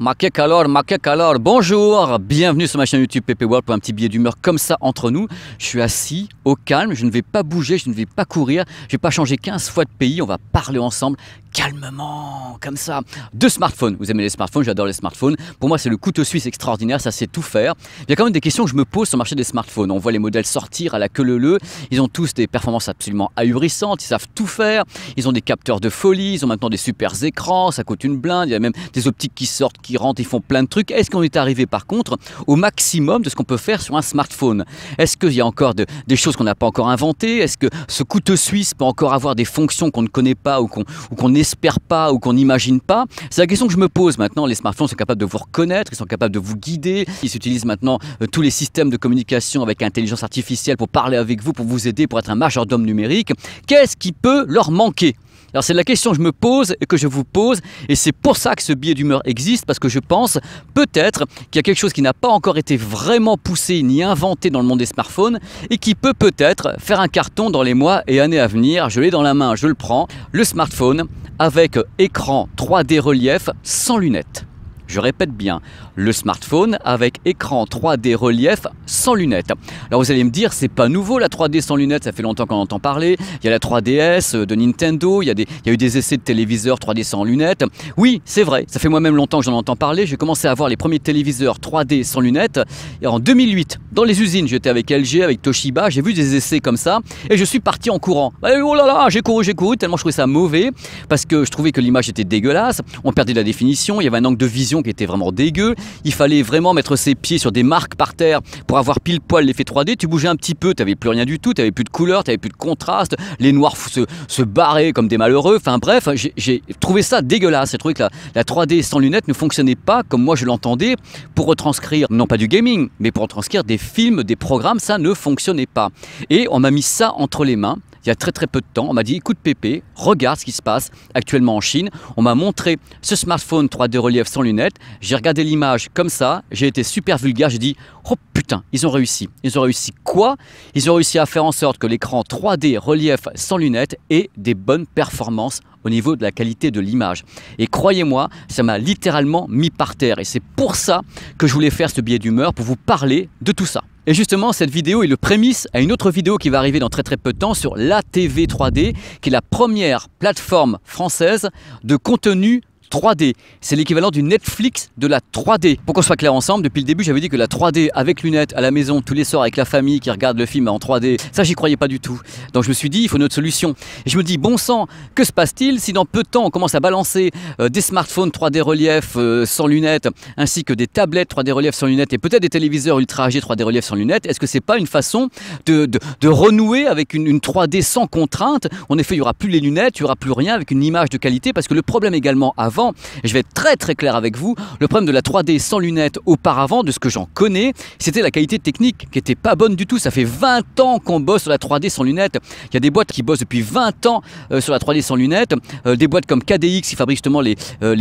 Ma que calor, bonjour, bienvenue sur ma chaîne YouTube Pépé World pour un petit billet d'humeur comme ça entre nous. Je suis assis au calme, je ne vais pas bouger, je ne vais pas courir, je ne vais pas changer 15 fois de pays, on va parler ensemble calmement, comme ça, de smartphones. Vous aimez les smartphones, j'adore les smartphones. Pour moi, c'est le couteau suisse extraordinaire, ça sait tout faire. Il y a quand même des questions que je me pose sur le marché des smartphones. On voit les modèles sortir à la queue leu-leu, ils ont tous des performances absolument ahurissantes, ils savent tout faire, ils ont des capteurs de folie, ils ont maintenant des super écrans, ça coûte une blinde, il y a même des optiques qui sortent, qui rentrent, ils font plein de trucs. Est-ce qu'on est arrivé par contre au maximum de ce qu'on peut faire sur un smartphone? Est-ce qu'il y a encore des choses qu'on n'a pas encore inventées? Est-ce que ce couteau suisse peut encore avoir des fonctions qu'on ne connaît pas ou qu'on n'espère pas ou qu'on n'imagine pas? C'est la question que je me pose maintenant. Les smartphones sont capables de vous reconnaître, ils sont capables de vous guider, ils utilisent maintenant tous les systèmes de communication avec intelligence artificielle pour parler avec vous, pour vous aider, pour être un majordome numérique. Qu'est-ce qui peut leur manquer? Alors c'est la question que je me pose et que je vous pose, et c'est pour ça que ce billet d'humeur existe, parce que je pense peut-être qu'il y a quelque chose qui n'a pas encore été vraiment poussé ni inventé dans le monde des smartphones et qui peut peut-être faire un carton dans les mois et années à venir. Je l'ai dans la main, je le prends, le smartphone avec écran 3D relief sans lunettes. Je répète bien, le smartphone avec écran 3D relief sans lunettes. Alors vous allez me dire, c'est pas nouveau la 3D sans lunettes, ça fait longtemps qu'on entend parler. Il y a la 3DS de Nintendo, il y a eu des essais de téléviseurs 3D sans lunettes. Oui, c'est vrai, ça fait moi-même longtemps que j'en entends parler. J'ai commencé à voir les premiers téléviseurs 3D sans lunettes et en 2008, dans les usines. J'étais avec LG, avec Toshiba, j'ai vu des essais comme ça et je suis parti en courant. Et oh là là, j'ai couru, tellement je trouvais ça mauvais parce que je trouvais que l'image était dégueulasse, on perdait la définition, il y avait un angle de vision qui était vraiment dégueu, il fallait vraiment mettre ses pieds sur des marques par terre pour avoir pile poil l'effet 3D, tu bougeais un petit peu, tu n'avais plus rien du tout, tu n'avais plus de couleur, tu n'avais plus de contraste, les noirs se barraient comme des malheureux, enfin bref, j'ai trouvé ça dégueulasse, j'ai trouvé que la 3D sans lunettes ne fonctionnait pas comme moi je l'entendais pour retranscrire, non pas du gaming, mais pour retranscrire des films, des programmes, ça ne fonctionnait pas. Et on m'a mis ça entre les mains. Il y a très peu de temps, on m'a dit écoute Pépé, regarde ce qui se passe actuellement en Chine. On m'a montré ce smartphone 3D relief sans lunettes, j'ai regardé l'image comme ça, j'ai été super vulgaire, j'ai dit oh putain, ils ont réussi. Ils ont réussi quoi? Ils ont réussi à faire en sorte que l'écran 3D relief sans lunettes ait des bonnes performances au niveau de la qualité de l'image. Et croyez-moi, ça m'a littéralement mis par terre. Et c'est pour ça que je voulais faire ce billet d'humeur, pour vous parler de tout ça. Et justement, cette vidéo est le prémisse à une autre vidéo qui va arriver dans très peu de temps sur l'ATV 3D, qui est la première plateforme française de contenu 3D. C'est l'équivalent du Netflix de la 3D. Pour qu'on soit clair ensemble, depuis le début, j'avais dit que la 3D avec lunettes à la maison, tous les soirs avec la famille qui regarde le film en 3D, ça j'y croyais pas du tout. Donc je me suis dit, il faut une autre solution. Et je me dis, bon sang, que se passe-t-il si dans peu de temps on commence à balancer des smartphones 3D relief sans lunettes, ainsi que des tablettes 3D relief sans lunettes et peut-être des téléviseurs Ultra HD 3D relief sans lunettes? Est-ce que c'est pas une façon de renouer avec une 3D sans contrainte? En effet, il n'y aura plus les lunettes, il n'y aura plus rien, avec une image de qualité, parce que le problème également avant, et je vais être très clair avec vous, le problème de la 3D sans lunettes auparavant, de ce que j'en connais, c'était la qualité technique qui n'était pas bonne du tout. Ça fait 20 ans qu'on bosse sur la 3D sans lunettes. Il y a des boîtes qui bossent depuis 20 ans sur la 3D sans lunettes, des boîtes comme KDX qui fabriquent justement les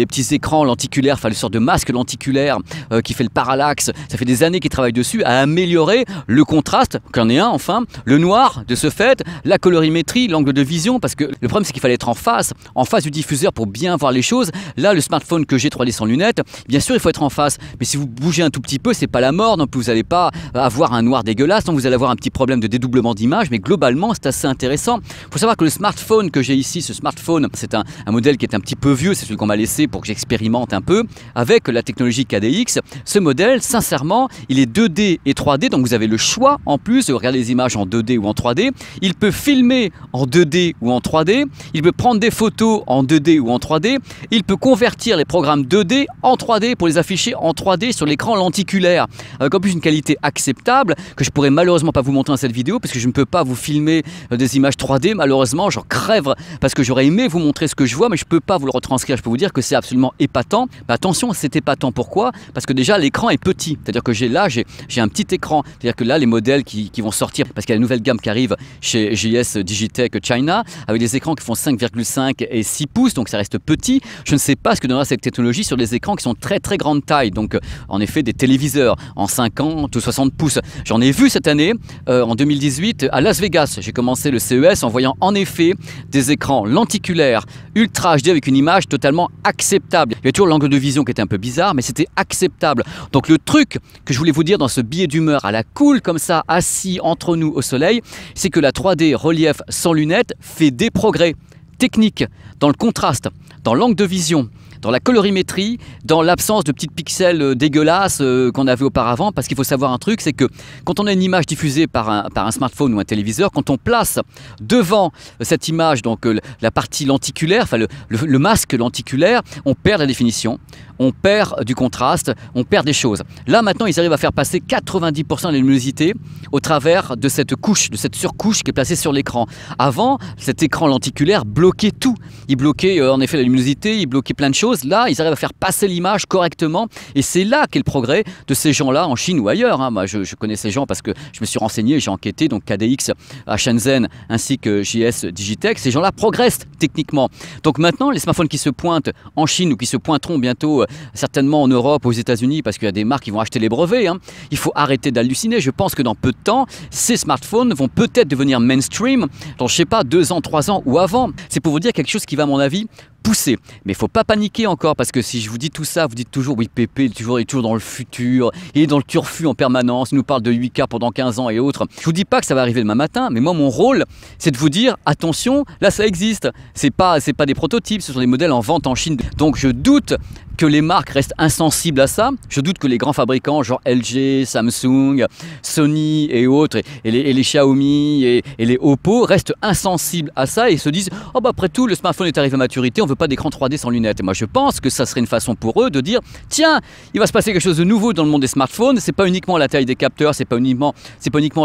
petits écrans lenticulaires, enfin le sort de masque lenticulaire qui fait le parallaxe. Ça fait des années qu'ils travaillent dessus à améliorer le contraste, qu'il y en ait un enfin, le noir de ce fait, la colorimétrie, l'angle de vision, parce que le problème c'est qu'il fallait être en face du diffuseur pour bien voir les choses. Là, le smartphone que j'ai 3D sans lunettes, bien sûr, il faut être en face. Mais si vous bougez un tout petit peu, c'est pas la mort. Donc vous n'allez pas avoir un noir dégueulasse. Donc vous allez avoir un petit problème de dédoublement d'image. Mais globalement, c'est assez intéressant. Il faut savoir que le smartphone que j'ai ici, ce smartphone, c'est un modèle qui est un petit peu vieux. C'est celui qu'on m'a laissé pour que j'expérimente un peu avec la technologie KDX. Ce modèle, sincèrement, il est 2D et 3D. Donc vous avez le choix en plus de regarder les images en 2D ou en 3D. Il peut filmer en 2D ou en 3D. Il peut prendre des photos en 2D ou en 3D. Il peut convertir les programmes 2D en 3D pour les afficher en 3D sur l'écran lenticulaire, avec en plus une qualité acceptable que je pourrais malheureusement pas vous montrer dans cette vidéo parce que je ne peux pas vous filmer des images 3D, malheureusement j'en crève parce que j'aurais aimé vous montrer ce que je vois mais je peux pas vous le retranscrire. Je peux vous dire que c'est absolument épatant, mais attention, c'est épatant. Pourquoi? Parce que déjà l'écran est petit, c'est-à-dire que j'ai un petit écran, c'est-à-dire que là les modèles qui vont sortir, parce qu'il y a une nouvelle gamme qui arrive chez JS Digitech China avec des écrans qui font 5,5 et 6 pouces, donc ça reste petit. Je ne sais pas ce que donnera cette technologie sur des écrans qui sont très très grande taille. Donc en effet des téléviseurs en 50 ou 60 pouces. J'en ai vu cette année, en 2018, à Las Vegas. J'ai commencé le CES en voyant en effet des écrans lenticulaires Ultra HD avec une image totalement acceptable. Il y a toujours l'angle de vision qui était un peu bizarre, mais c'était acceptable. Donc le truc que je voulais vous dire dans ce billet d'humeur à la cool comme ça, assis entre nous au soleil, c'est que la 3D relief sans lunettes fait des progrès techniques dans le contraste, dans l'angle de vision, dans la colorimétrie, dans l'absence de petites pixels dégueulasses qu'on avait auparavant. Parce qu'il faut savoir un truc, c'est que quand on a une image diffusée par un smartphone ou un téléviseur, quand on place devant cette image donc la partie lenticulaire, enfin le masque lenticulaire, on perd la définition, on perd du contraste, on perd des choses. Là maintenant, ils arrivent à faire passer 90% de la luminosité au travers de cette couche, de cette surcouche qui est placée sur l'écran. Avant, cet écran lenticulaire bloquait tout. Il bloquait en effet la luminosité, il bloquait plein de choses. Là, ils arrivent à faire passer l'image correctement et c'est là qu'est le progrès de ces gens-là en Chine ou ailleurs. Hein. Moi, je connais ces gens parce que je me suis renseigné, j'ai enquêté, donc KDX à Shenzhen ainsi que JS Digitech. Ces gens-là progressent techniquement. Donc maintenant, les smartphones qui se pointent en Chine ou qui se pointeront bientôt certainement en Europe, aux États-Unis, parce qu'il y a des marques qui vont acheter les brevets. Hein. Il faut arrêter d'halluciner. Je pense que dans peu de temps, ces smartphones vont peut-être devenir mainstream dans, je sais pas, 2 ans, 3 ans ou avant. C'est pour vous dire quelque chose qui va, à mon avis, pousser. Mais il ne faut pas paniquer encore, parce que si je vous dis tout ça, vous dites toujours oui, Pépé il est toujours dans le futur, il est dans le turfu en permanence, il nous parle de 8K pendant 15 ans et autres. Je ne vous dis pas que ça va arriver demain matin, mais moi mon rôle c'est de vous dire attention, là ça existe. C'est pas des prototypes, ce sont des modèles en vente en Chine. Donc je doute que les marques restent insensibles à ça. Je doute que les grands fabricants genre LG, Samsung, Sony et autres, et les Xiaomi et les Oppo restent insensibles à ça et se disent oh bah après tout le smartphone est arrivé à maturité, on veut pas d'écran 3D sans lunettes. Et moi je pense que ça serait une façon pour eux de dire tiens, il va se passer quelque chose de nouveau dans le monde des smartphones. C'est pas uniquement la taille des capteurs, c'est pas uniquement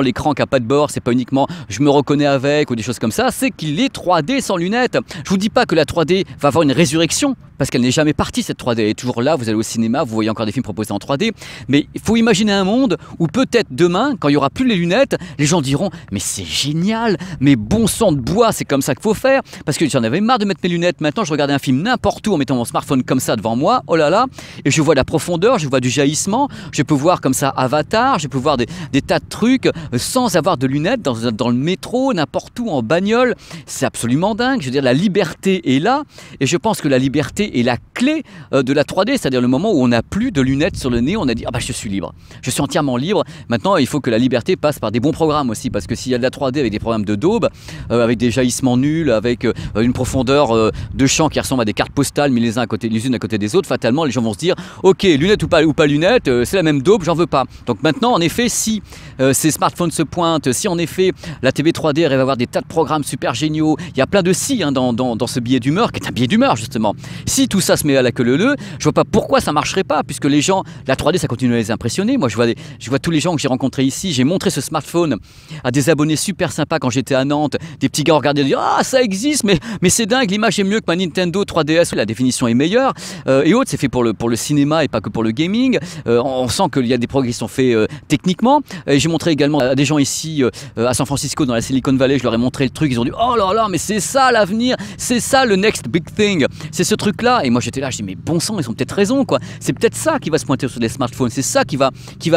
l'écran qui a pas de bord, c'est pas uniquement je me reconnais avec ou des choses comme ça, c'est qu'il est 3D sans lunettes. Je vous dis pas que la 3D va avoir une résurrection parce qu'elle n'est jamais partie cette 3D, elle est toujours là, vous allez au cinéma, vous voyez encore des films proposés en 3D, mais il faut imaginer un monde où peut-être demain, quand il n'y aura plus les lunettes, les gens diront mais c'est génial, mais bon sang de bois, c'est comme ça qu'il faut faire, parce que j'en avais marre de mettre mes lunettes, maintenant je regardais un film n'importe où en mettant mon smartphone comme ça devant moi, oh là là, et je vois la profondeur, je vois du jaillissement, je peux voir comme ça Avatar, je peux voir des tas de trucs sans avoir de lunettes, dans le métro, n'importe où, en bagnole, c'est absolument dingue, je veux dire la liberté est là, et je pense que la liberté est la clé de la 3D, c'est-à-dire le moment où on n'a plus de lunettes sur le nez, on a dit ah bah je suis libre, je suis entièrement libre. Maintenant il faut que la liberté passe par des bons programmes aussi, parce que s'il y a de la 3D avec des programmes de daube, avec des jaillissements nuls, avec une profondeur de champ qui ressemble à des cartes postales mis les unes à côté des autres, fatalement les gens vont se dire ok, lunettes ou pas lunettes, c'est la même daube, j'en veux pas. Donc maintenant en effet si ces smartphones se pointent, si en effet la TV 3D arrive à avoir des tas de programmes super géniaux, il y a plein de si hein, dans ce billet d'humeur qui est un billet d'humeur justement. Si tout ça se met à la queue leu, je vois pas pourquoi ça marcherait pas, puisque les gens, la 3D ça continue à les impressionner. Moi je vois tous les gens que j'ai rencontrés ici, j'ai montré ce smartphone à des abonnés super sympas quand j'étais à Nantes, des petits gars regardaient et disaient ah ça existe, mais c'est dingue, l'image est mieux que ma Nintendo 3DS, la définition est meilleure et autres, c'est fait pour le cinéma et pas que pour le gaming. On sent qu'il y a des progrès qui sont faits techniquement. J'ai montré également à des gens ici à San Francisco dans la Silicon Valley, je leur ai montré le truc, ils ont dit oh là là mais c'est ça l'avenir, c'est ça le next big thing, c'est ce truc là. Et moi j'étais là, je dis mais bon sang, ils ont peut-être raison quoi, c'est peut-être ça qui va se pointer sur des smartphones, c'est ça qui va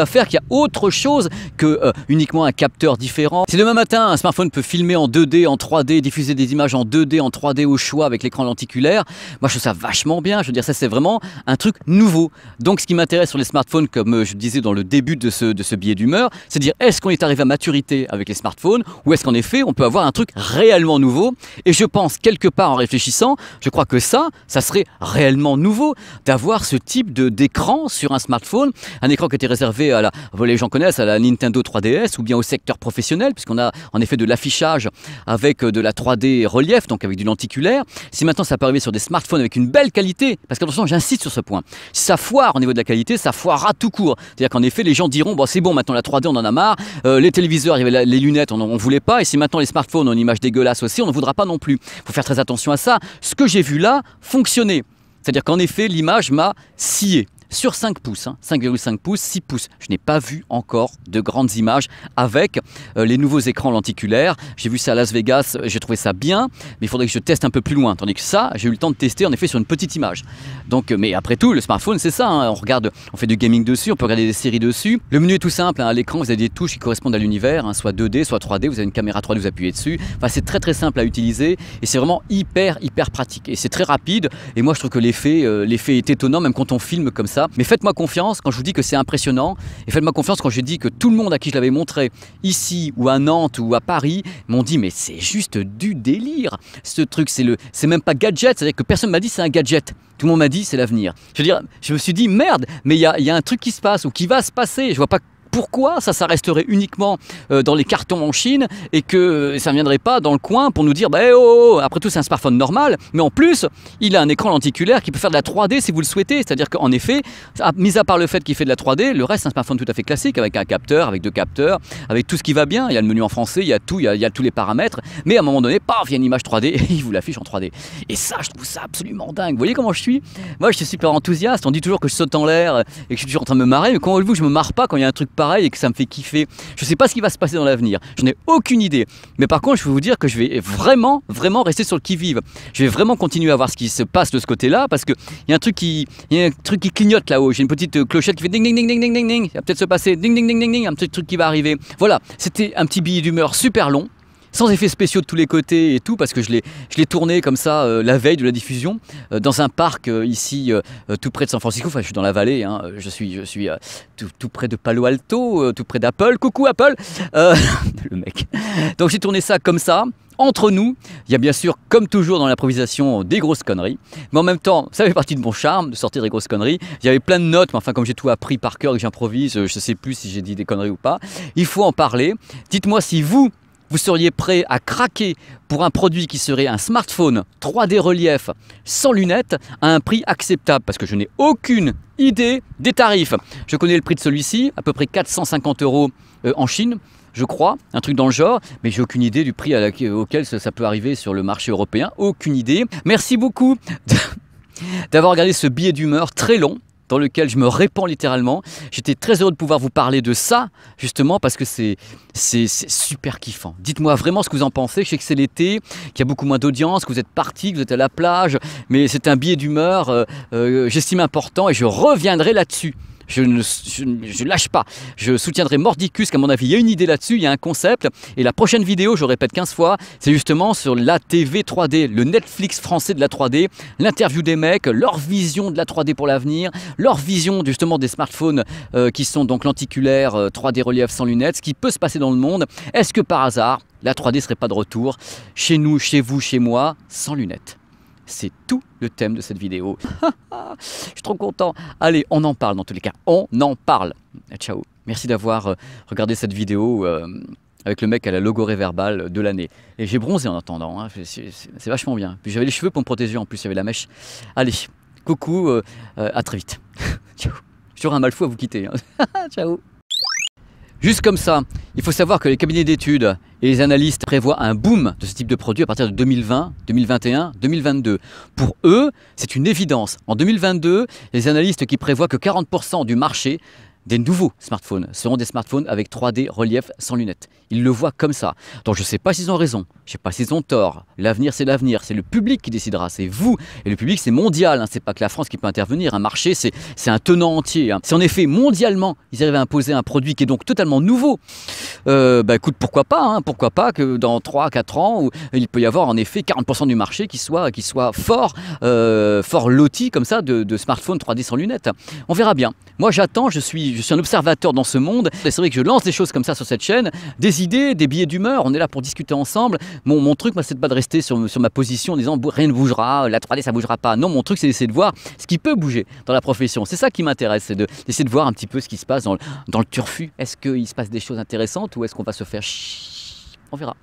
faire qu'il y a autre chose que uniquement un capteur différent. Si demain matin un smartphone peut filmer en 2D, en 3D, diffuser des images en 2D, en 3D au choix avec l'écran lenticulaire, moi je trouve ça vachement bien, je veux dire ça c'est vraiment un truc nouveau. Donc ce qui m'intéresse sur les smartphones, comme je disais dans le début de ce billet d'humeur, c'est de dire est-ce qu'on est arrivé à maturité avec les smartphones ou est-ce qu'en effet on peut avoir un truc réellement nouveau. Et je pense quelque part en réfléchissant, je crois que ça serait réellement nouveau d'avoir ce type d'écran sur un smartphone, un écran qui était réservé à les gens connaissent, à la Nintendo 3DS ou bien au secteur professionnel, puisqu'on a en effet de l'affichage avec de la 3D relief, donc avec du lenticulaire. Si maintenant ça peut arriver sur des smartphones avec une belle qualité, parce qu'attention j'insiste sur ce point, si ça foire au niveau de la qualité, ça foirera tout court. C'est-à-dire qu'en effet les gens diront bon c'est bon maintenant la 3D on en a marre, les téléviseurs, il y avait les lunettes on voulait pas, et si maintenant les smartphones ont une image dégueulasse aussi, on ne voudra pas non plus. Il faut faire très attention à ça. Ce que j'ai vu là fonctionner. C'est-à-dire qu'en effet, l'image m'a scié. sur 5 pouces, hein, 5,5 pouces, 6 pouces. Je n'ai pas vu encore de grandes images avec les nouveaux écrans lenticulaires. J'ai vu ça à Las Vegas, j'ai trouvé ça bien, mais il faudrait que je teste un peu plus loin. Tandis que ça, j'ai eu le temps de tester en effet sur une petite image. Donc, mais après tout, le smartphone, c'est ça. Hein, on fait du gaming dessus, on peut regarder des séries dessus. Le menu est tout simple. Hein, à l'écran, vous avez des touches qui correspondent à l'univers, hein, soit 2D, soit 3D. Vous avez une caméra 3D, vous appuyez dessus. Enfin, c'est très simple à utiliser et c'est vraiment hyper pratique. Et c'est très rapide. Et moi, je trouve que l'effet est étonnant, même quand on filme comme ça. Mais faites-moi confiance quand je vous dis que c'est impressionnant. Et faites-moi confiance quand je dis que tout le monde à qui je l'avais montré, ici ou à Nantes ou à Paris, m'ont dit mais c'est juste du délire. Ce truc, c'est même pas gadget. C'est-à-dire que personne m'a dit c'est un gadget. Tout le monde m'a dit c'est l'avenir. Je veux dire, je me suis dit merde, mais il y a un truc qui se passe ou qui va se passer. Je vois pas pourquoi ça resterait uniquement dans les cartons en Chine et que ça ne viendrait pas dans le coin pour nous dire bah, oh, après tout c'est un smartphone normal, mais en plus il a un écran lenticulaire qui peut faire de la 3D si vous le souhaitez, c'est-à-dire qu'en effet, mis à part le fait qu'il fait de la 3D, le reste c'est un smartphone tout à fait classique avec un capteur, avec 2 capteurs, avec tout ce qui va bien, il y a le menu en français, il y a tout, il y a tous les paramètres, mais à un moment donné, paf, il y a une image 3D et il vous l'affiche en 3D. Et ça, je trouve ça absolument dingue. Vous voyez comment je suis? Moi je suis super enthousiaste, on dit toujours que je saute en l'air et que je suis toujours en train de me marrer, mais quand vous je me marre pas quand il y a un truc pareil et que ça me fait kiffer. Je ne sais pas ce qui va se passer dans l'avenir, je n'ai aucune idée. Mais par contre, je peux vous dire que je vais vraiment rester sur le qui-vive. Je vais vraiment continuer à voir ce qui se passe de ce côté-là parce qu'il y a un truc qui clignote là-haut. J'ai une petite clochette qui fait ding ding ding ding ding ding ding. Ça va peut-être se passer ding ding ding ding ding, un petit truc qui va arriver. Voilà, c'était un petit billet d'humeur super long, sans effets spéciaux de tous les côtés et tout, parce que je l'ai tourné comme ça la veille de la diffusion, dans un parc ici, tout près de San Francisco, enfin je suis dans la vallée, hein, je suis tout près de Palo Alto, tout près d'Apple, coucou Apple, le mec. Donc j'ai tourné ça comme ça, entre nous, il y a bien sûr, comme toujours dans l'improvisation, des grosses conneries, mais en même temps, ça fait partie de mon charme de sortir des grosses conneries. Il y avait plein de notes, mais enfin comme j'ai tout appris par cœur et que j'improvise, je ne sais plus si j'ai dit des conneries ou pas, il faut en parler. Dites-moi si vous seriez prêt à craquer pour un produit qui serait un smartphone 3D relief sans lunettes à un prix acceptable, parce que je n'ai aucune idée des tarifs. Je connais le prix de celui-ci, à peu près 450 € en Chine, je crois, un truc dans le genre, mais j'ai aucune idée du prix auquel ça peut arriver sur le marché européen, aucune idée. Merci beaucoup d'avoir regardé ce billet d'humeur très long, dans lequel je me répands littéralement. J'étais très heureux de pouvoir vous parler de ça, justement, parce que c'est super kiffant. Dites-moi vraiment ce que vous en pensez. Je sais que c'est l'été, qu'il y a beaucoup moins d'audience, que vous êtes partis, que vous êtes à la plage, mais c'est un billet d'humeur, j'estime important, et je reviendrai là-dessus. Je ne lâche pas. Je soutiendrai Mordicus, qu'à mon avis, il y a une idée là-dessus, il y a un concept. Et la prochaine vidéo, je répète 15 fois, c'est justement sur la TV 3D, le Netflix français de la 3D, l'interview des mecs, leur vision de la 3D pour l'avenir, leur vision justement des smartphones qui sont donc lenticulaires, 3D relief sans lunettes, ce qui peut se passer dans le monde. Est-ce que par hasard, la 3D ne serait pas de retour chez nous, chez vous, chez moi, sans lunettes? C'est tout le thème de cette vidéo. Je suis trop content. Allez, on en parle dans tous les cas. On en parle. Ciao. Merci d'avoir regardé cette vidéo avec le mec à la logorée verbale de l'année. Et j'ai bronzé en attendant. Hein. C'est vachement bien. Puis j'avais les cheveux pour me protéger en plus. Il y avait la mèche. Allez, coucou. À très vite. Ciao. J'aurai un mal fou à vous quitter. Hein. Ciao. Juste comme ça, il faut savoir que les cabinets d'études et les analystes prévoient un boom de ce type de produit à partir de 2020, 2021, 2022. Pour eux, c'est une évidence. En 2022, les analystes qui prévoient que 40% du marché des nouveaux smartphones seront des smartphones avec 3D relief sans lunettes. Ils le voient comme ça. Donc je ne sais pas s'ils ont raison, je ne sais pas s'ils ont tort. L'avenir, c'est le public qui décidera, c'est vous. Et le public, c'est mondial, hein. C'est pas que la France qui peut intervenir. Un marché, c'est un tenant entier. Hein. Si en effet, mondialement, ils arrivent à imposer un produit qui est donc totalement nouveau, écoute, pourquoi pas, hein, pourquoi pas que dans 3-4 ans, où il peut y avoir en effet 40% du marché qui soit fort loti comme ça de smartphones 3D sans lunettes. On verra bien. Moi, j'attends, je suis un observateur dans ce monde. C'est vrai que je lance des choses comme ça sur cette chaîne, des idées, des billets d'humeur. On est là pour discuter ensemble. Mon truc, moi, c'est pas de rester sur ma position en disant rien ne bougera, la 3D, ça bougera pas. Non, mon truc, c'est d'essayer de voir ce qui peut bouger dans la profession. C'est ça qui m'intéresse, c'est d'essayer de voir un petit peu ce qui se passe dans le turfu. Est-ce qu'il se passe des choses intéressantes ou est-ce qu'on va se faire chier? On verra.